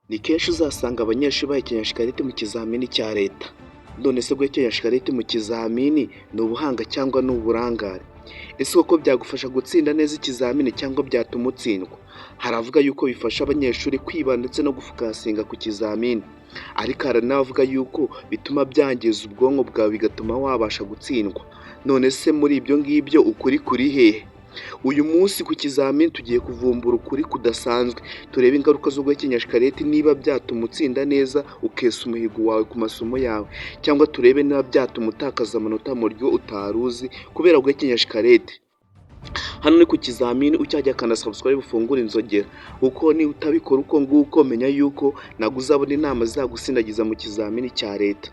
Ni kenshi uzasanga abanyeshuri bahekenya shikarete mu kizamini cya leta. None se guhekenya shikarete mu kizamini ni ubuhanga cyangwa ni uburangare? Ese koko byagufasha gutsinda neza ikizamini cyangwa byatuma utsindwa? Haravuga yuko bifasha abanyeshuri kwiba ndetse no gufokasinga ku kizamini, ariko hari n'abavuga yuko bituma byangiza ubwonko bwawe bigatuma wabasha gutsindwa. None se muri ibyo ngibyo ukuri kuri hehe? Uyu munsi ku kizamini tugiye kuvumbura ukuri kudasanzwe, turebe ingaruka zo guhekenya shikarete niba byatuma utsinda neza ukesa umuhigo wawe ku masomo yawe, cyangwa turebe niba byatuma utakaza amanota mu buryo utari uzi kubera guhekenya shikarete. Hano ni ku kizamini ucyajya kanda subscribe ufungure inzogera, kuko niba utabikora uko nguko menya yuko ntabwo uzabona inama zagusindagiza mu kizamini cya leta.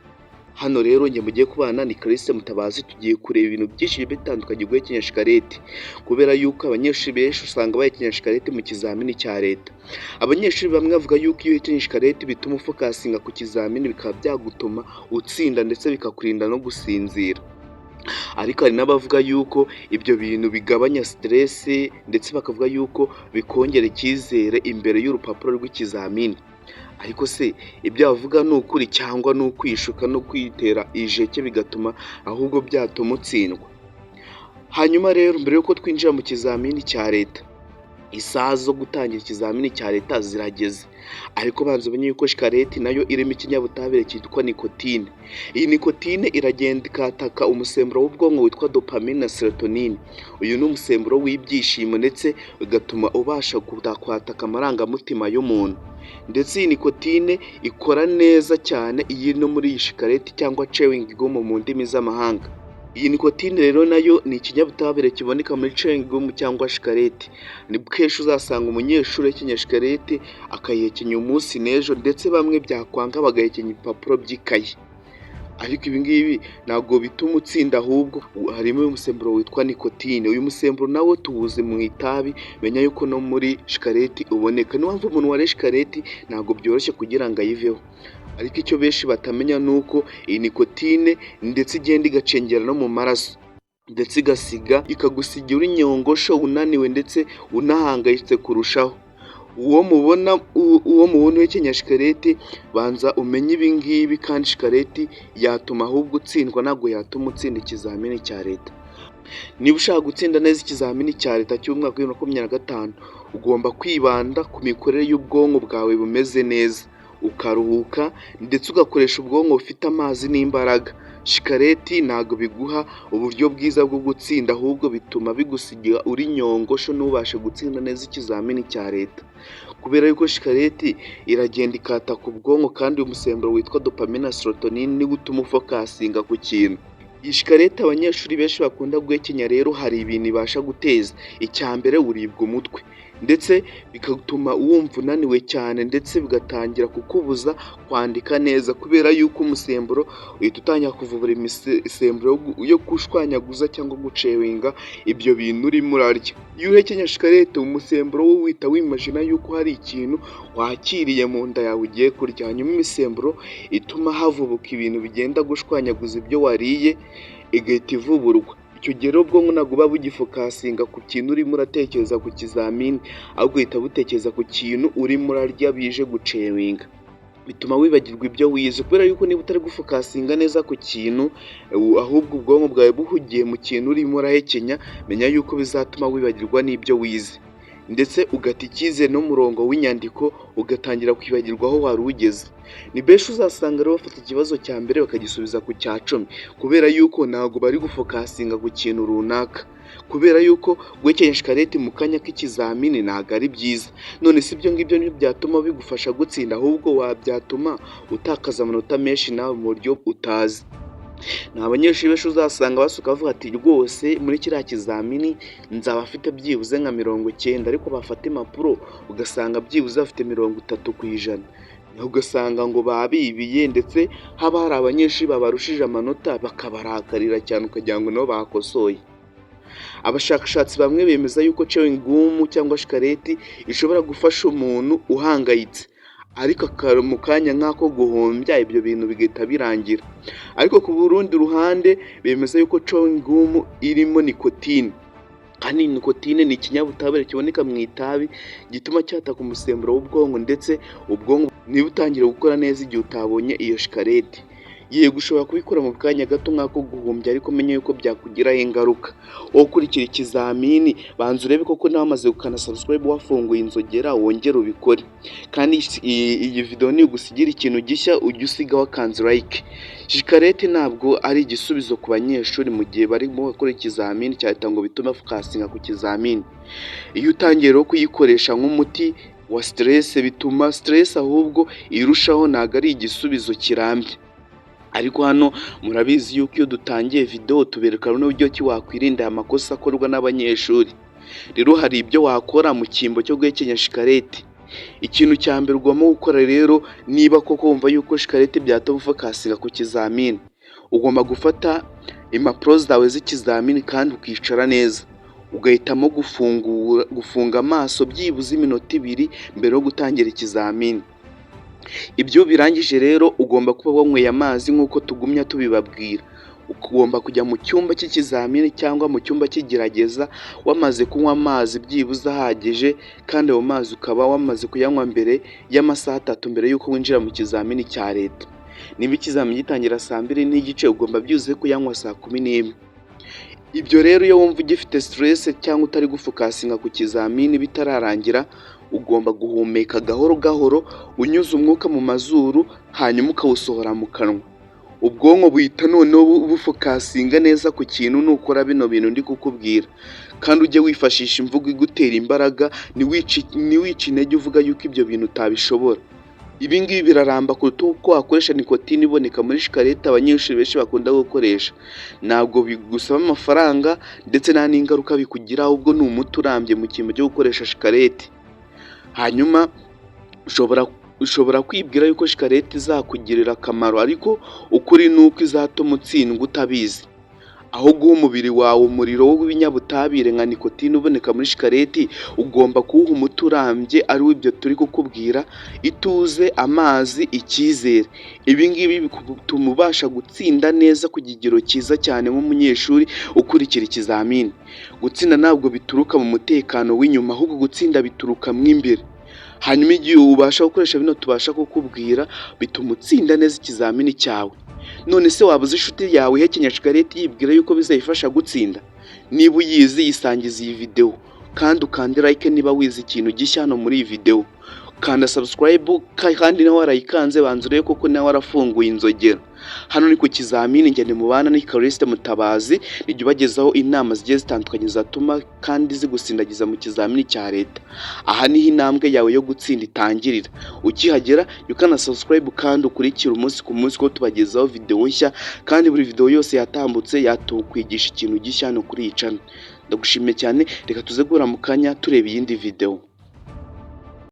Hano rero njye mugiye kubana ni Clarisse Mutabazi, tugiye kureba ibintu byinshi bitandukanye guhekenya shikarete, kubera yuko abanyeshuri benshi usanga bahekenya shikarete mu kizamini cya leta. Abanyeshuri bamwe bavuga yuko iyo uhekenya shikarete bituma ufokasinga ku kizamini, bikaba byagutuma utsinda ndetse bikakurinda no gusinzira. Ariko hari n'abavuga yuko ibyo bintu bigabanya stress ndetse bakavuga yuko bikongera icyizere imbere y'urupapuro rw'ikizamini. Ariko se ibyo bavuga ni ukuri cyangwa ni ukwishuka no kwitera ijeke bigatuma ahubwo byatuma utsindwa? Hanyuma rero mbere yuko twinjira mu kizamini cya leta, isaha zo gutangira ikizamini cya leta zirageze, ariko banza umenye yuko shikarete nayo irimo ikinyabutabire cyitwa nikotine. Iyi nikotine iragenda ikataka umusemburo w'ubwonko witwa dopamine na serotonine. Uyu ni umusemburo w'ibyishimo ndetse bigatuma ubasha kwataka amarangamutima y'umuntu. Ndetse iyi nikotine ikora neza cyane iyi no muri iyi shikarete cyangwa chewing gum mu ndimi z'amahanga. Iyi nikotine rero nayo ni ikinyabutabire kiboneka muri chewing gum cyangwa shikarete. Ni kenshi uzasanga umunyeshuri ahekenya shikarete akayihekenya umunsi n'ejo, ndetse bamwe byakwanga bagahekenya ibipapuro by'ikayi. Ariko ibi ngibi ntabwo bituma utsinda, ahubwo harimo umusemburo witwa nikotine. Uyu musemburo nawo tuwuzi mu itabi, menya yuko no muri shikarete uboneka. Niyo mpamvu umuntu wariye shikarete ntabwo byoroshye kugira ngo ayiveho. Ariko icyo benshi batamenya ni uko iyi nikotine ndetse igenda igacengera no mu maraso, ndetse ikagusigira uri nyongosho, unaniwe ndetse unahangayitse kurushaho. Uwo mubona uhekenya shikarete banza umenye ibi ngibi, kandi shikarete yatuma ahubwo utsindwa, ntabwo yatuma utsinda ikizamini cya leta. Niba ushaka gutsinda neza ikizamini cya leta cy'umwaka wa 2025, ugomba kwibanda ku mikorere y'ubwonko bwawe bumeze neza, ukaruhuka ndetse ugakoresha ubwonko bufite amazi n'imbaraga. Shikarete ntabwo biguha uburyo bwiza bwo gutsinda, ahubwo bituma bigusigira uri nyongosho ntubashe gutsinda neza ikizamini cya leta, kubera yuko shikarete iragenda ikataka ubwonko, kandi umusemburo witwa dopamine na serotonine niwo utuma ufokasinga ku kintu. Iyi shikarete abanyeshuri benshi bakunda guhekenya rero hari ibintu ibasha guteza. Icya mbere, uribwa umutwe, ndetse bigatuma wumva unaniwe cyane, ndetse bigatangira kukubuza kwandika neza, kubera yuko umusemburo uhita utangira kuvubura imisemburo yo gushwanyaguza cyangwa gucewinga ibyo bintu urimo urarya. Iyo uhekenya shikarete umusemburo wo wita wimajina yuko hari ikintu wakiriye mu nda yawe ugiye kurya, hanyuma imisemburo ituma havubuka ibintu bigenda gushwanyaguza ibyo wariye igahita ivuburwa. Icyo gihe rero ubwonko ntabwo buba bugifokasinga ku kintu urimo uratekereza ku kizamini, ahubwo uhita butekereza ku kintu urimo urarya bije gucewinga, bituma wibagirwa ibyo wize. Kubera yuko niba utari gufokasinga neza ku kintu, ahubwo ubwonko bwawe buhugiye mu kintu urimo urahekenya, menya yuko bizatuma wibagirwa n'ibyo wize, ndetse ugata icyizere n'umurongo w'inyandiko, ugatangira kwibagirwa aho wari ugeze. Ni benshi uzasanga rero bafata ikibazo cya mbere bakagisubiza ku cya 10, kubera yuko ntabwo bari gufokasinga ku kintu runaka, kubera yuko guhekenya shikarete mu kanya k'ikizamini ntabwo ari byiza. None si ibyo ngibyo nibyo byatuma bigufasha gutsinda, ahubwo wabyatuma utakaza amanota menshi nawe mu buryo utazi. Ni abanyeshuri benshi uzasanga basuka bavuga ati rwose muri kiriya kizamini nzaba afite byibuze nka 90, ariko bafata impapuro ugasanga byibuze bafite 30%. Ugasanga ngo babibiye, ndetse haba hari abanyeshuri babarushije amanota bakabarakarira cyane, ukagira ngo nabo bakosoye. Abashakashatsi bamwe bemeza yuko chewing gum cyangwa shikarete ishobora gufasha umuntu uhangayitse, ariko mu kanya nk'ako guhombya ibyo bintu bigahita birangira. Ariko ku rundi ruhande bemeza yuko chewing gum irimo nikotine, kandi nikotine ni ikinyabutabire kiboneka mu itabi gituma cyataka umusemburo w'ubwonko, ndetse ubwonko ntibutangira gukora neza igihe utabonye iyo shikarete. Yego ushobora kubikora mu kanya gato nk'ako guhumbya, ariko menya yuko byakugiraho ingaruka. Wowe ukurikira ikizamini banza urebe koko nawe wamaze gukanda subscribe wafunguye inzogera wongere ubikore, kandi iyi video nigusigira ikintu gishya ujye usiga wakanze like. Shikarete ntabwo ari igisubizo ku banyeshuri mu gihe barimo gukora ikizamini cya leta ngo bitume focusinga ku kizamini. Iyo utangiye rero kuyikoresha nk'umuti wa stress bituma stress ahubwo irushaho, ntabwo ari igisubizo kirambye. Ariko hano murabizi yuko iyo dutangiye video tubereka n'uburyo ki wakwirinda amakosa akorwa n'abanyeshuri. Rero hari ibyo wakora mu cyimbo cyo guhekenya shikarete. Ikintu cya mbere ugomba gukora rero, niba koko wumva yuko shikarete byatuma focusinga ku kizamini, ugomba gufata impapuro zawe z'ikizamini kandi ukicara neza, ugahitamo gufunga amaso byibuze iminota 2 mbere yo gutangira ikizamini. Ibyo birangije rero ugomba kuba wanyweye amazi nk'uko tugumya tubibabwira. Ugomba kujya mu cyumba cy'ikizamini cyangwa mu cyumba cy'igerageza wamaze kunywa amazi byibuze ahagije, kandi ayo mazi ukaba wamaze kuyanywa mbere y'amasaha 3 mbere y'uko winjira mu kizamini cya leta. Niba ikizamini gitangira saa 2:30 ugomba byuzuye kuyanywa saa 11. Ibyo rero iyo wumva ugifite stress cyangwa utari gufocusinga ku kizamini bitararangira, ugomba guhumeka gahoro gahoro unyuze umwuka mu mazuru hanyuma ukawusohora mu kanwa. Ubwonko buhita noneho bufocusinga neza ku kintu nukora bino bintu ndi kukubwira, kandi ujye wifashisha imvugo igutera imbaraga, niwica intege uvuga yuko ibyo bintu utabishobora. Ibi ngibi biraramba kuruta uko wakoresha nikotine iboneka muri shikarete abanyeshuri benshi bakunda gukoresha. Ntabwo bigusaba amafaranga ndetse nta n'ingaruka bikugira, ahubwo ni umuti urambye mu cyimbo cyo gukoresha shikarete. Hanyuma ushobora kwibwira yuko shikarete izakugirira akamaro, ariko ukuri nuko izatuma utsindwa utabizi. Aho guha umubiri wawe umuriro w'ibinyabutabire nka nikotine uboneka muri shikarete, ugomba kuwuha umuti urambye, ari w'ibyo turi kukubwira: ituze, amazi, icyizere. Ibi ngibi bituma ubasha gutsinda neza ku kigero cyiza cyane nk'umunyeshuri ukurikira ikizamini. Gutsinda ntabwo bituruka mu mutekano w'inyuma, ahubwo gutsinda bituruka mo imbere. Hanyuma igihe ubasha gukoresha bino tubasha kukubwira, bituma utsinda neza ikizamini cyawe. None se waba uzi inshuti yawe ihekenya shikarete yibwira yuko bizayifasha gutsinda? Niba uyizi yisangiza iyi video, kandi ukande like niba wize ikintu gishya hano muri iyi video. Kanda subscribe kandi nawe warayikanze, banza urebe koko nawe warafunguye inzogera. Hano ni ku kizamini, njye mubana ni Callixte Mutabazi, nijye ubagezaho inama zigiye zitandukanye zatuma kandi zigusindagiza mu kizamini cya leta. Aha niho intambwe yawe yo gutsinda itangirira. Ukihagera ukana subscribe kandi ukurikira umunsi ku munsi ko tubagezaho video nshya, kandi buri video yose yatambutse yatukwigisha ikintu gishya hano kuri iyi channel. Ndagushimiye cyane, reka tuze guhura mu kanya tureba iyindi video.